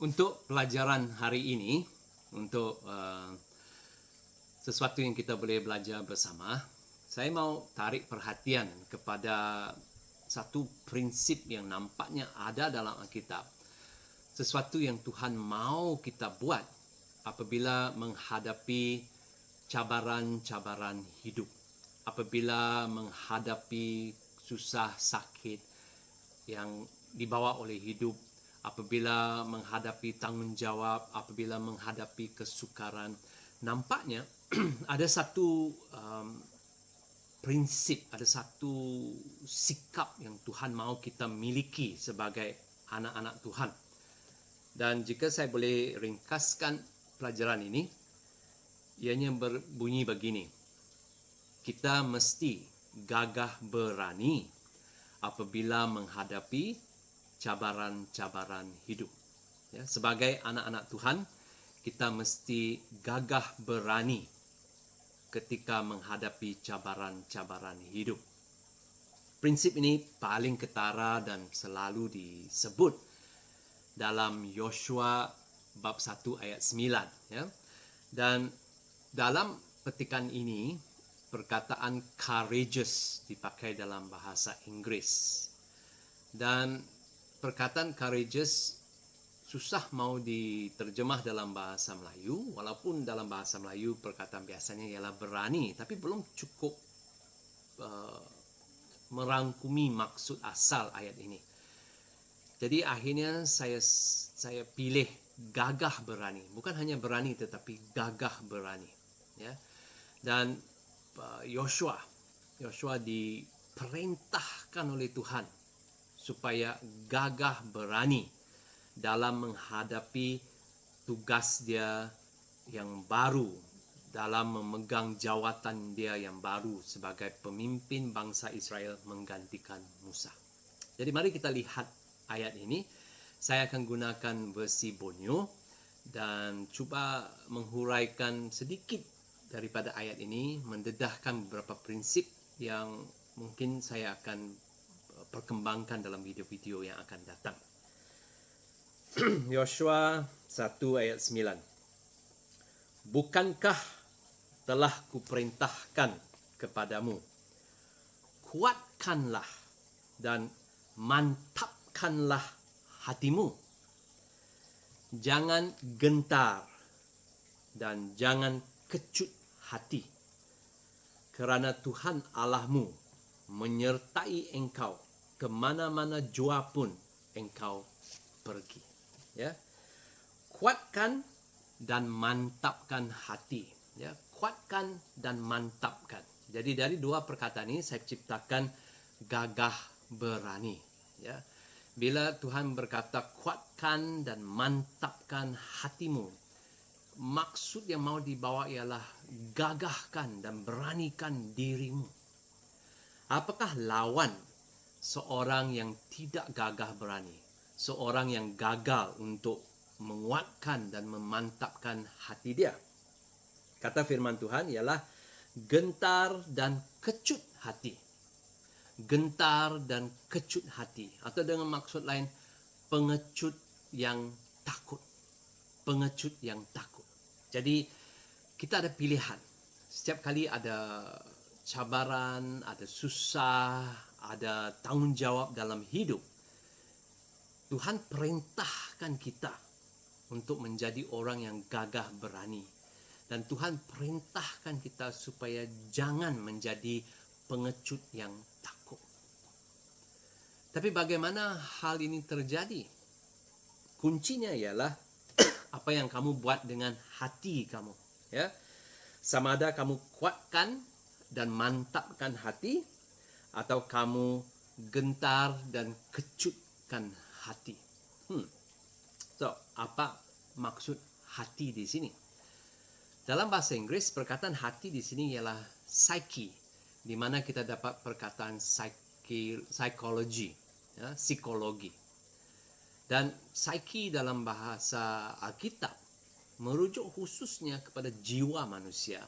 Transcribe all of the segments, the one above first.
Untuk pelajaran hari ini, untuk sesuatu yang kita boleh belajar bersama, saya mau tarik perhatian kepada satu prinsip yang nampaknya ada dalam Alkitab. Sesuatu yang Tuhan mau kita buat apabila menghadapi cabaran-cabaran hidup. Apabila menghadapi susah sakit yang dibawa oleh hidup, apabila menghadapi tanggungjawab, apabila menghadapi kesukaran, nampaknya ada satu prinsip, ada satu sikap yang Tuhan mau kita miliki sebagai anak-anak Tuhan. Dan jika saya boleh ringkaskan pelajaran ini, ianya berbunyi begini: kita mesti gagah berani apabila menghadapi cabaran-cabaran hidup. Ya, sebagai anak-anak Tuhan, kita mesti gagah berani ketika menghadapi cabaran-cabaran hidup. Prinsip ini paling ketara dan selalu disebut dalam Yosua bab 1 ayat 9. Ya. Dan dalam petikan ini, perkataan courageous dipakai dalam bahasa Inggris. Dan perkataan courageous susah mau diterjemah dalam bahasa Melayu, walaupun dalam bahasa Melayu perkataan biasanya ialah berani, tapi belum cukup merangkumi maksud asal ayat ini. Jadi akhirnya saya pilih gagah berani, bukan hanya berani tetapi gagah berani. Ya. Dan Yosua diperintahkan oleh Tuhan supaya gagah berani dalam menghadapi tugas dia yang baru, dalam memegang jawatan dia yang baru sebagai pemimpin bangsa Israel menggantikan Musa. Jadi mari kita lihat ayat ini. Saya akan gunakan versi Borneo dan cuba menghuraikan sedikit daripada ayat ini, mendedahkan beberapa prinsip yang mungkin saya akan perkembangkan dalam video-video yang akan datang. Yosua 1 ayat 9. Bukankah telah kuperintahkan kepadamu, kuatkanlah dan mantapkanlah hatimu. Jangan gentar dan jangan kecut hati, kerana Tuhan Allahmu menyertai engkau kemana-mana jua pun engkau pergi. Ya, kuatkan dan mantapkan hati. Ya, kuatkan dan mantapkan. Jadi dari dua perkataan ini saya ciptakan gagah berani. Ya, bila Tuhan berkata kuatkan dan mantapkan hatimu, maksud yang mau dibawa ialah gagahkan dan beranikan dirimu. Apakah lawan seorang yang tidak gagah berani? Seorang yang gagal untuk menguatkan dan memantapkan hati dia. Kata firman Tuhan ialah gentar dan kecut hati. Gentar dan kecut hati. Atau dengan maksud lain, pengecut yang takut. Pengecut yang takut. Jadi kita ada pilihan. Setiap kali ada cabaran, ada susah, ada tanggungjawab dalam hidup, Tuhan perintahkan kita untuk menjadi orang yang gagah berani. Dan Tuhan perintahkan kita supaya jangan menjadi pengecut yang takut. Tapi bagaimana hal ini terjadi? Kuncinya ialah apa yang kamu buat dengan hati kamu. Ya, sama ada kamu kuatkan dan mantapkan hati, atau kamu gentar dan kecutkan hati. So, apa maksud hati di sini? Dalam bahasa Inggris, perkataan hati di sini ialah psyche, di mana kita dapat perkataan psychology, ya, psikologi. Dan psyche dalam bahasa Alkitab merujuk khususnya kepada jiwa manusia,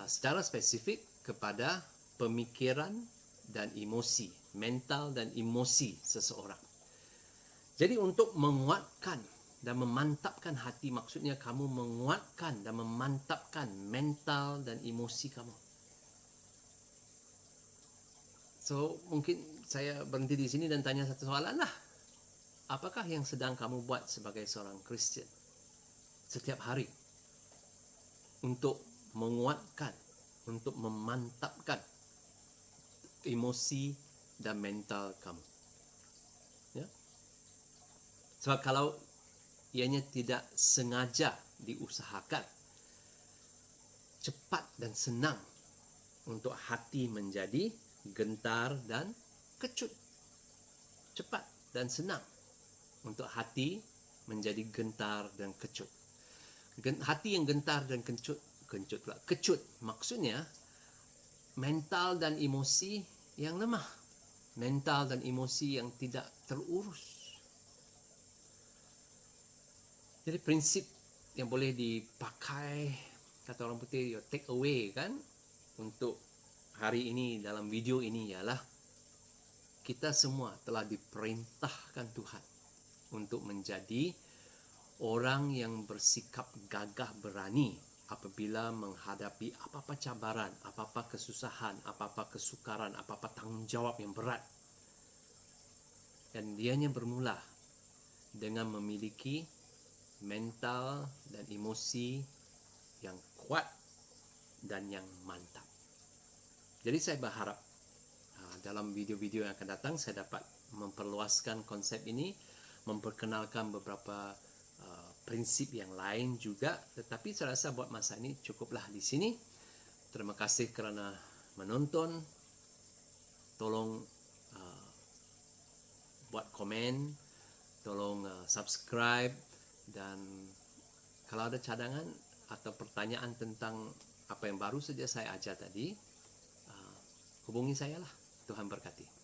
secara spesifik kepada pemikiran dan emosi, mental dan emosi seseorang. Jadi untuk menguatkan dan memantapkan hati, maksudnya kamu menguatkan dan memantapkan mental dan emosi kamu. So, mungkin saya berhenti di sini dan tanya satu soalan lah. Apakah yang sedang kamu buat sebagai seorang Kristian setiap hari untuk menguatkan, untuk memantapkan emosi dan mental kamu? Ya? Sebab kalau ianya tidak sengaja diusahakan, cepat dan senang untuk hati menjadi gentar dan kecut. Cepat dan senang untuk hati menjadi gentar dan kecut. Hati yang gentar dan kecut. Maksudnya mental dan emosi yang lemah. Mental dan emosi yang tidak terurus. Jadi prinsip yang boleh dipakai, kata orang putih, take away kan, untuk hari ini dalam video ini ialah kita semua telah diperintahkan Tuhan untuk menjadi orang yang bersikap gagah berani apabila menghadapi apa-apa cabaran, apa-apa kesusahan, apa-apa kesukaran, apa-apa tanggungjawab yang berat. Dan dianya bermula dengan memiliki mental dan emosi yang kuat dan yang mantap. Jadi saya berharap dalam video-video yang akan datang saya dapat memperluaskan konsep ini, memperkenalkan beberapa prinsip yang lain juga. Tetapi saya rasa buat masa ini cukuplah di sini. Terima kasih kerana menonton. Tolong buat komen, tolong subscribe, dan kalau ada cadangan atau pertanyaan tentang apa yang baru saja saya ajar tadi, hubungi saya lah. Tuhan berkati.